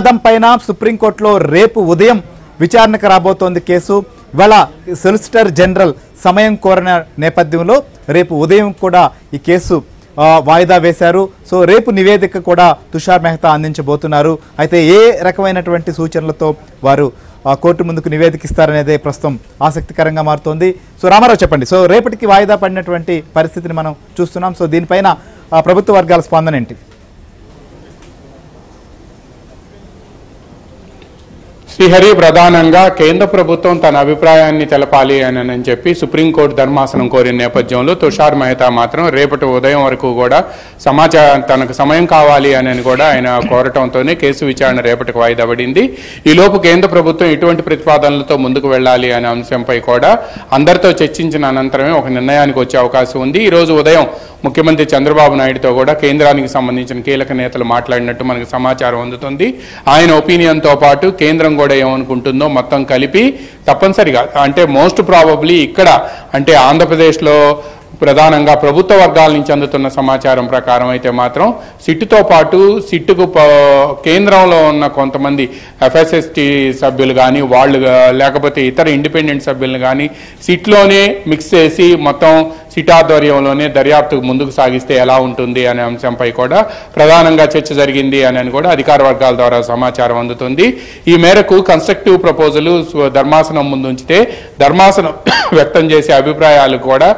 వివాదం పైన సుప్రీంకోర్టులో రేపు ఉదయం విచారణకు రాబోతోంది కేసు. ఇవాళ సొలిసిటర్ జనరల్ సమయం కోరిన నేపథ్యంలో రేపు ఉదయం కూడా ఈ కేసు వాయిదా వేశారు. సో రేపు నివేదిక కూడా తుషార్ మెహతా అందించబోతున్నారు. అయితే ఏ రకమైనటువంటి సూచనలతో వారు కోర్టు ముందుకు నివేదిక ఇస్తారనేదే ప్రస్తుతం ఆసక్తికరంగా మారుతోంది. సో రామారావు చెప్పండి, సో రేపటికి వాయిదా పడినటువంటి పరిస్థితిని మనం చూస్తున్నాం. సో దీనిపైన ప్రభుత్వ వర్గాల స్పందన ఏంటి? శ్రీహరి, ప్రధానంగా కేంద్ర ప్రభుత్వం తన అభిప్రాయాన్ని తెలపాలి అని చెప్పి సుప్రీంకోర్టు ధర్మాసనం కోరిన నేపథ్యంలో తుషార్ మెహతా మాత్రం రేపటి ఉదయం వరకు కూడా సమాచారం తనకు సమయం కావాలి అని కూడా ఆయన కోరటంతోనే కేసు విచారణ రేపటికి వాయిదా పడింది. ఈలోపు కేంద్ర ప్రభుత్వం ఇటువంటి ప్రతిపాదనలతో ముందుకు వెళ్ళాలి అనే అంశంపై కూడా అందరితో చర్చించిన అనంతరమే ఒక నిర్ణయానికి వచ్చే అవకాశం ఉంది. ఈరోజు ఉదయం ముఖ్యమంత్రి చంద్రబాబు నాయుడుతో కూడా కేంద్రానికి సంబంధించిన కీలక నేతలు మాట్లాడినట్టు మనకు సమాచారం అందుతుంది. ఆయన ఒపీనియన్తో పాటు కేంద్రం కూడా ఏమనుకుంటుందో మొత్తం కలిపి తప్పనిసరిగా అంటే మోస్ట్ ప్రాబబ్లీ ఇక్కడ అంటే ఆంధ్రప్రదేశ్లో ప్రధానంగా ప్రభుత్వ వర్గాల నుంచి అందుతున్న సమాచారం ప్రకారం అయితే మాత్రం సిట్టుతో పాటు సిట్టుకు కేంద్రంలో ఉన్న కొంతమంది ఎఫ్ఎస్ఎస్టీ సభ్యులు కానీ వాళ్ళు లేకపోతే ఇతర ఇండిపెండెంట్ సభ్యులను కానీ సిట్లోనే మిక్స్ చేసి మొత్తం సిట్ ఆధ్వర్యంలోనే దర్యాప్తుకు ముందుకు సాగిస్తే ఎలా ఉంటుంది అనే అంశంపై కూడా ప్రధానంగా చర్చ జరిగింది అని కూడా అధికార వర్గాల ద్వారా సమాచారం అందుతుంది. ఈ మేరకు కన్స్ట్రక్టివ్ ప్రపోజల్ ధర్మాసనం ముందు ఉంచితే ధర్మాసనం వ్యక్తం చేసే అభిప్రాయాలు కూడా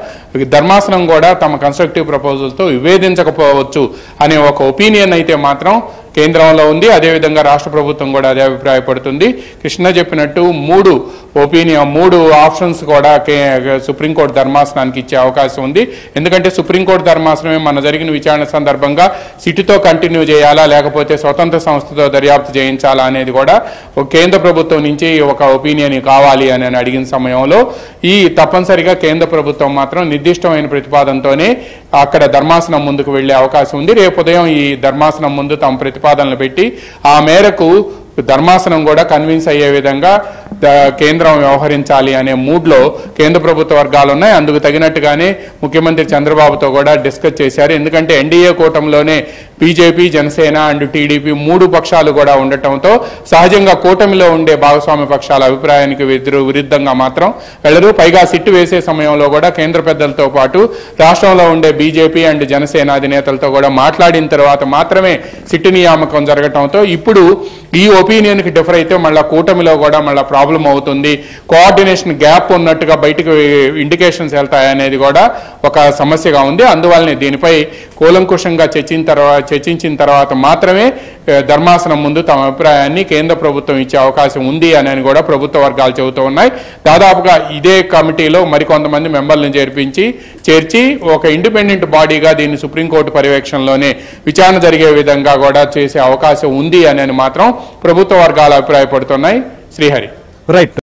ధర్మాసనం కూడా తమ కన్స్ట్రక్టివ్ ప్రపోజల్తో విభేదించకపోవచ్చు అనే ఒక ఒపీనియన్ అయితే మాత్రం కేంద్రంలో ఉంది. అదేవిధంగా రాష్ట్ర ప్రభుత్వం కూడా అదే అభిప్రాయపడుతుంది. కృష్ణ చెప్పినట్టు మూడు ఆప్షన్స్ కూడా సుప్రీంకోర్టు ధర్మాసనానికి ఇచ్చే అవకాశం ఉంది. ఎందుకంటే సుప్రీంకోర్టు ధర్మాసనమే మన జరిగిన విచారణ సందర్భంగా సిట్టుతో కంటిన్యూ చేయాలా లేకపోతే స్వతంత్ర సంస్థతో దర్యాప్తు చేయించాలా అనేది కూడా కేంద్ర ప్రభుత్వం నుంచి ఒక ఒపీనియన్ కావాలి అని అడిగిన సమయంలో ఈ తప్పనిసరిగా కేంద్ర ప్రభుత్వం మాత్రం నిర్దిష్టమైన ప్రతిపాదనతోనే అక్కడ ధర్మాసనం ముందుకు వెళ్లే అవకాశం ఉంది. రేపు ఉదయం ఈ ధర్మాసనం ముందు తమ ప్రతిపాదనలు పెట్టి ఆ మేరకు ధర్మాసనం కూడా కన్విన్స్ అయ్యే విధంగా కేంద్రం వ్యవహరించాలి అనే మూడ్లో కేంద్ర ప్రభుత్వ వర్గాలు ఉన్నాయి. అందుకు తగినట్టుగానే ముఖ్యమంత్రి చంద్రబాబుతో కూడా డిస్కస్ చేశారు. ఎందుకంటే ఎన్డీఏ కూటమిలోనే బీజేపీ, జనసేన అండ్ టీడీపీ మూడు పక్షాలు కూడా ఉండటంతో సహజంగా కూటమిలో ఉండే భాగస్వామ్య పక్షాల అభిప్రాయానికి విరుద్ధంగా మాత్రం వెళ్ళరు. పైగా సిట్టు వేసే సమయంలో కూడా కేంద్ర పెద్దలతో పాటు రాష్ట్రంలో ఉండే బీజేపీ అండ్ జనసేన అధినేతలతో కూడా మాట్లాడిన తర్వాత మాత్రమే సిట్టు నియామకం జరగటంతో ఇప్పుడు ఈ ఒపీనియన్కి డిఫర్ అయితే మళ్ళీ కూటమిలో కూడా మళ్ళీ ప్రాబ్లం అవుతుంది. కోఆర్డినేషన్ గ్యాప్ ఉన్నట్టుగా బయటకు ఇండికేషన్స్ వెళ్తాయనేది కూడా ఒక సమస్యగా ఉంది. అందువల్లనే దీనిపై కూలంకుషంగా చర్చించిన తర్వాత మాత్రమే ధర్మాసనం ముందు తమ అభిప్రాయాన్ని కేంద్ర ప్రభుత్వం ఇచ్చే అవకాశం ఉంది అని కూడా ప్రభుత్వ వర్గాలు చెబుతూ ఉన్నాయి. దాదాపుగా ఇదే కమిటీలో మరికొంతమంది మెంబర్లను చేర్చి ఒక ఇండిపెండెంట్ బాడీగా దీన్ని సుప్రీంకోర్టు పర్యవేక్షణలోనే విచారణ జరిగే విధంగా కూడా చేసే అవకాశం ఉంది అని మాత్రం ప్రభుత్వ వర్గాలు అభిప్రాయపడుతున్నాయి. శ్రీహరి, రైట్.